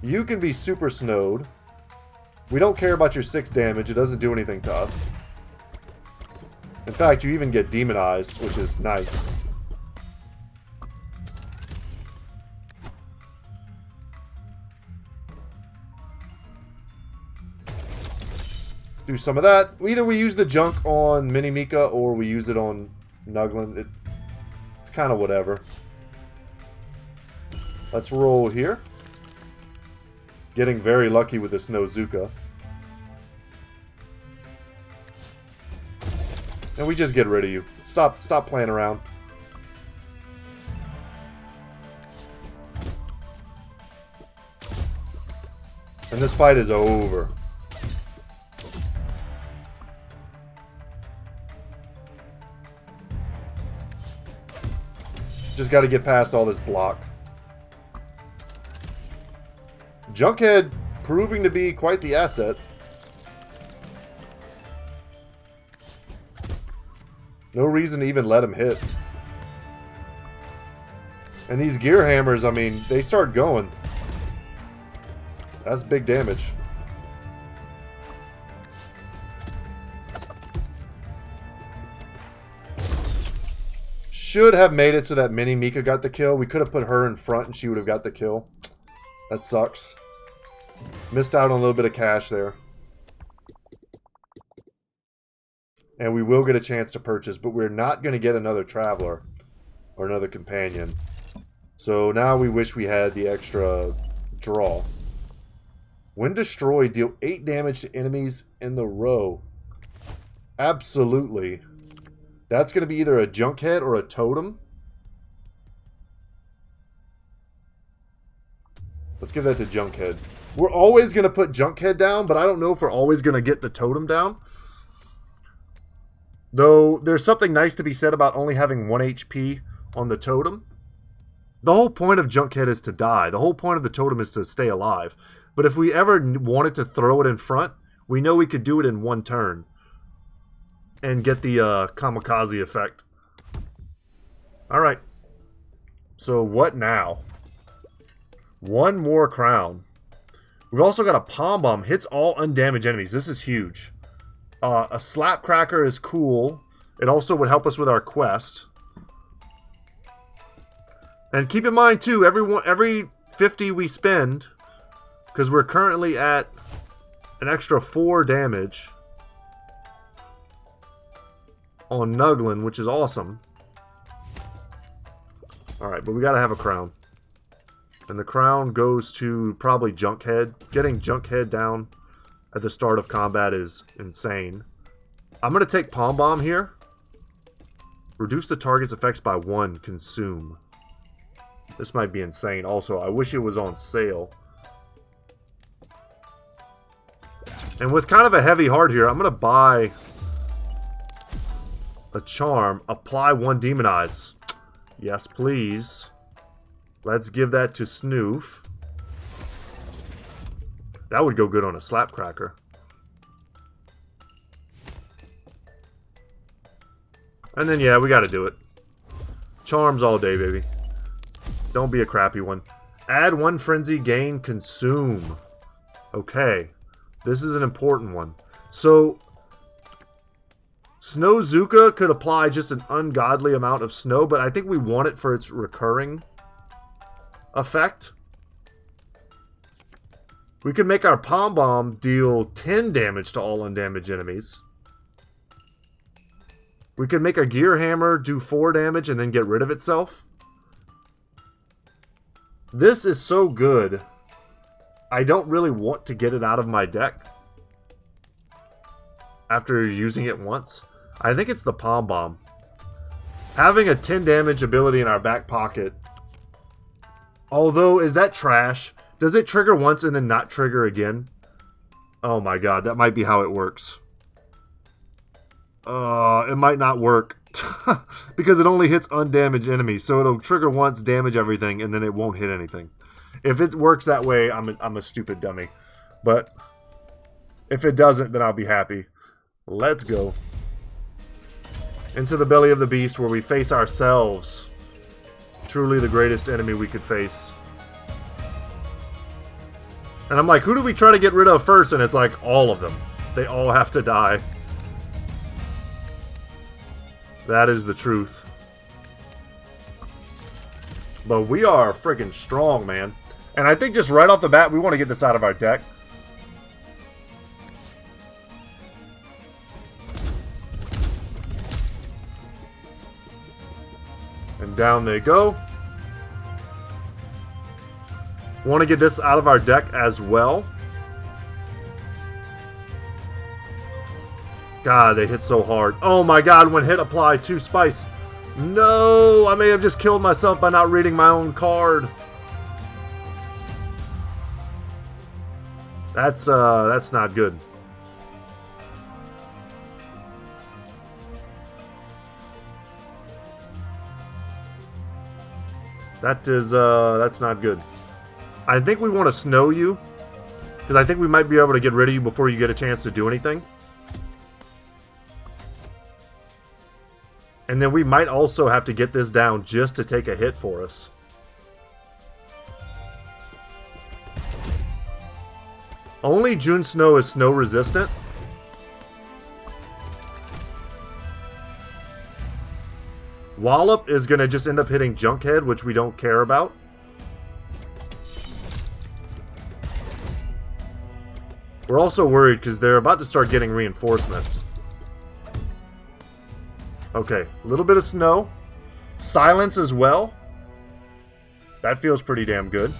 Speaker 1: You can be super snowed. We don't care about your 6 damage. It doesn't do anything to us. In fact, you even get demonized, which is nice. Do some of that. Either we use the junk on Mini Mika or we use it on Nuglin. It's kind of whatever. Let's roll here. Getting very lucky with the Snowzuka. And we just get rid of you. Stop playing around. And this fight is over. Just got to get past all this block. Junkhead proving to be quite the asset. No reason to even let him hit. And these gear hammers, I mean, they start going. That's big damage. Should have made it so that Mini Mika got the kill. We could have put her in front and she would have got the kill. That sucks. Missed out on a little bit of cash there. And we will get a chance to purchase, but we're not going to get another traveler or another companion. So now we wish we had the extra draw. When destroyed, deal 8 damage to enemies in the row. Absolutely. That's going to be either a Junkhead or a Totem. Let's give that to Junkhead. We're always going to put Junkhead down, but I don't know if we're always going to get the Totem down. Though, there's something nice to be said about only having 1 HP on the Totem. The whole point of Junkhead is to die. The whole point of the Totem is to stay alive. But if we ever wanted to throw it in front, we know we could do it in 1 turn. And get the kamikaze effect. Alright. So, what now? 1 more crown. We've also got a Palm Bomb. Hits all undamaged enemies. This is huge. A Slap Cracker is cool. It also would help us with our quest. And keep in mind, too, every 50 we spend, because we're currently at an extra 4 damage on Nuglin, which is awesome. Alright, but we gotta have a crown. And the crown goes to probably Junkhead. Getting Junkhead down at the start of combat is insane. I'm gonna take Palm Bomb here. Reduce the target's effects by 1. Consume. This might be insane. Also, I wish it was on sale. And with kind of a heavy heart here, I'm gonna buy a charm. Apply 1 demonize. Yes, please. Let's give that to Snoof. That would go good on a Slap Cracker. And then, yeah, we gotta do it. Charms all day, baby. Don't be a crappy one. Add 1 frenzy, gain consume. Okay. This is an important one. So, Snow Zuka could apply just an ungodly amount of snow, but I think we want it for its recurring effect. We could make our Pom Bomb deal 10 damage to all undamaged enemies. We could make a Gear Hammer do 4 damage and then get rid of itself. This is so good. I don't really want to get it out of my deck after using it once. I think it's the Pom Bomb. Having a 10 damage ability in our back pocket. Although, is that trash? Does it trigger once and then not trigger again? Oh my god, that might be how it works. It might not work. Because it only hits undamaged enemies. So it'll trigger once, damage everything, and then it won't hit anything. If it works that way, I'm a stupid dummy. But if it doesn't, then I'll be happy. Let's go. Into the belly of the beast where we face ourselves. Truly the greatest enemy we could face. And I'm like, who do we try to get rid of first? And it's like, all of them. They all have to die. That is the truth. But we are freaking strong, man. And I think just right off the bat, we want to get this out of our deck. And down they go. Want to get this out of our deck as well. God, they hit so hard. Oh my god, when hit apply 2 spice. No, I may have just killed myself by not reading my own card. That's not good. That's not good. I think we want to snow you, because I think we might be able to get rid of you before you get a chance to do anything. And then we might also have to get this down just to take a hit for us. Only June Snow is snow resistant. Wallop is going to just end up hitting Junkhead, which we don't care about. We're also worried because they're about to start getting reinforcements. Okay, a little bit of snow. Silence as well. That feels pretty damn good.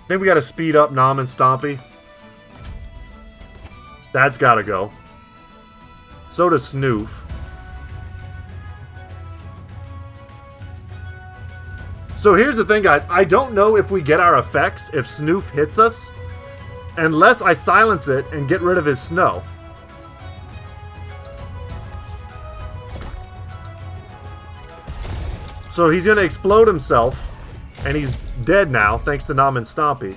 Speaker 1: I think we gotta speed up Nom and Stompy. That's gotta go. So does Snoof. So here's the thing, guys. I don't know if we get our effects if Snoof hits us unless I silence it and get rid of his snow. So he's going to explode himself, and he's dead now thanks to Nom and Stompy.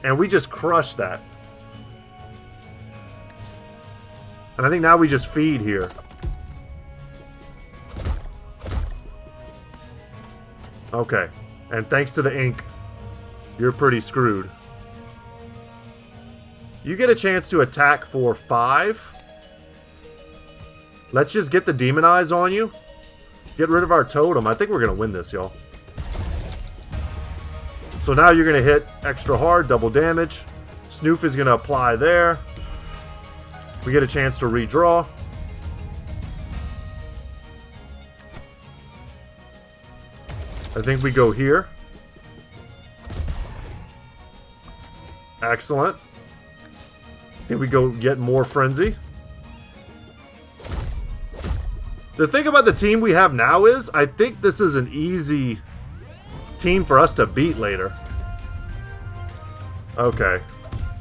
Speaker 1: And we just crushed that. And I think now we just feed here. Okay. And thanks to the ink, you're pretty screwed. You get a chance to attack for 5. Let's just get the Demon Eyes on you. Get rid of our totem. I think we're going to win this, y'all. So now you're going to hit extra hard, double damage. Snoof is going to apply there. We get a chance to redraw. I think we go here. Excellent. Here we go get more Frenzy. The thing about the team we have now is, I think this is an easy team for us to beat later. Okay.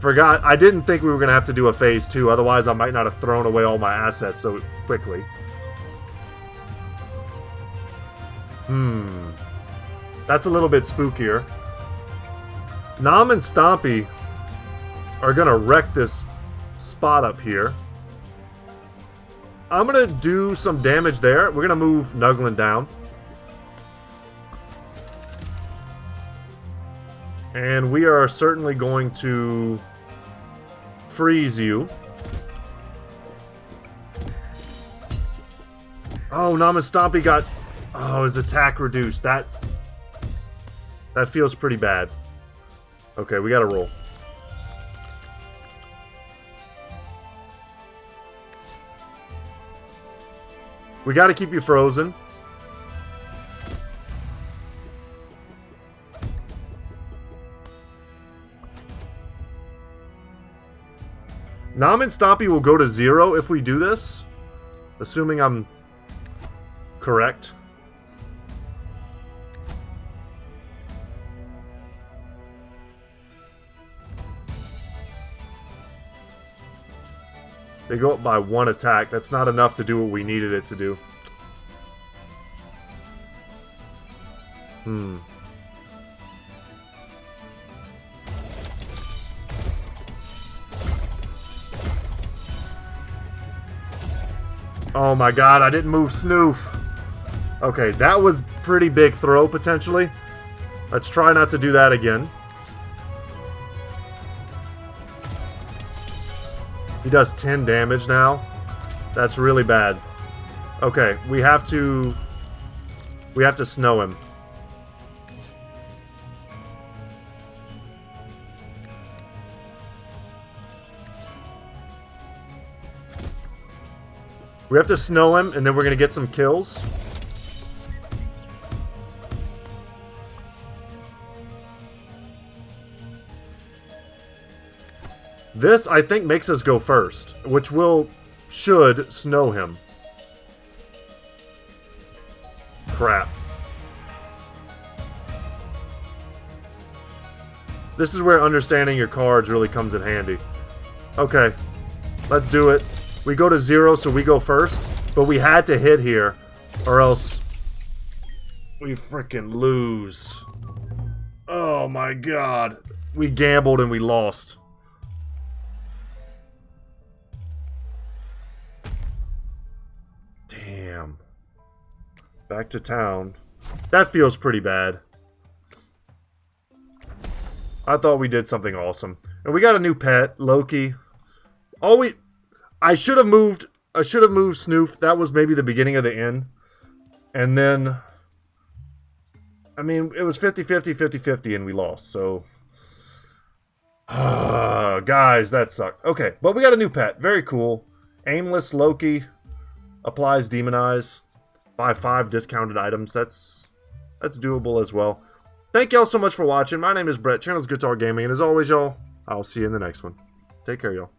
Speaker 1: Forgot, I didn't think we were going to have to do a phase 2, otherwise I might not have thrown away all my assets so quickly. That's a little bit spookier. Nom and Stompy are going to wreck this spot up here. I'm going to do some damage there. We're going to move Nuglin down. And we are certainly going to freeze you. Oh, Namastompy got... Oh, his attack reduced. That feels pretty bad. Okay, we got to roll. We got to keep you frozen. Nam and Stompy will go to 0 if we do this. Assuming I'm correct. They go up by 1 attack. That's not enough to do what we needed it to do. Oh my god, I didn't move Snoof. Okay, that was pretty big throw, potentially. Let's try not to do that again. He does 10 damage now. That's really bad. Okay, we have to snow him. We have to snow him, and then we're going to get some kills. This, I think, makes us go first, which should snow him. Crap. This is where understanding your cards really comes in handy. Okay, let's do it. We go to 0, so we go first, but we had to hit here, or else we freaking lose. Oh my god. We gambled and we lost. Damn. Back to town. That feels pretty bad. I thought we did something awesome. And we got a new pet, Loki. I should have moved Snoof. That was maybe the beginning of the end. And then I mean, it was 50-50, 50-50, and we lost. So guys, that sucked. Okay, but we got a new pet. Very cool. Aimless Loki. Applies Demonize. Buy 5 discounted items. That's doable as well. Thank y'all so much for watching. My name is Brett. Channel's Goodtalk Gaming. And as always, y'all, I'll see you in the next one. Take care, y'all.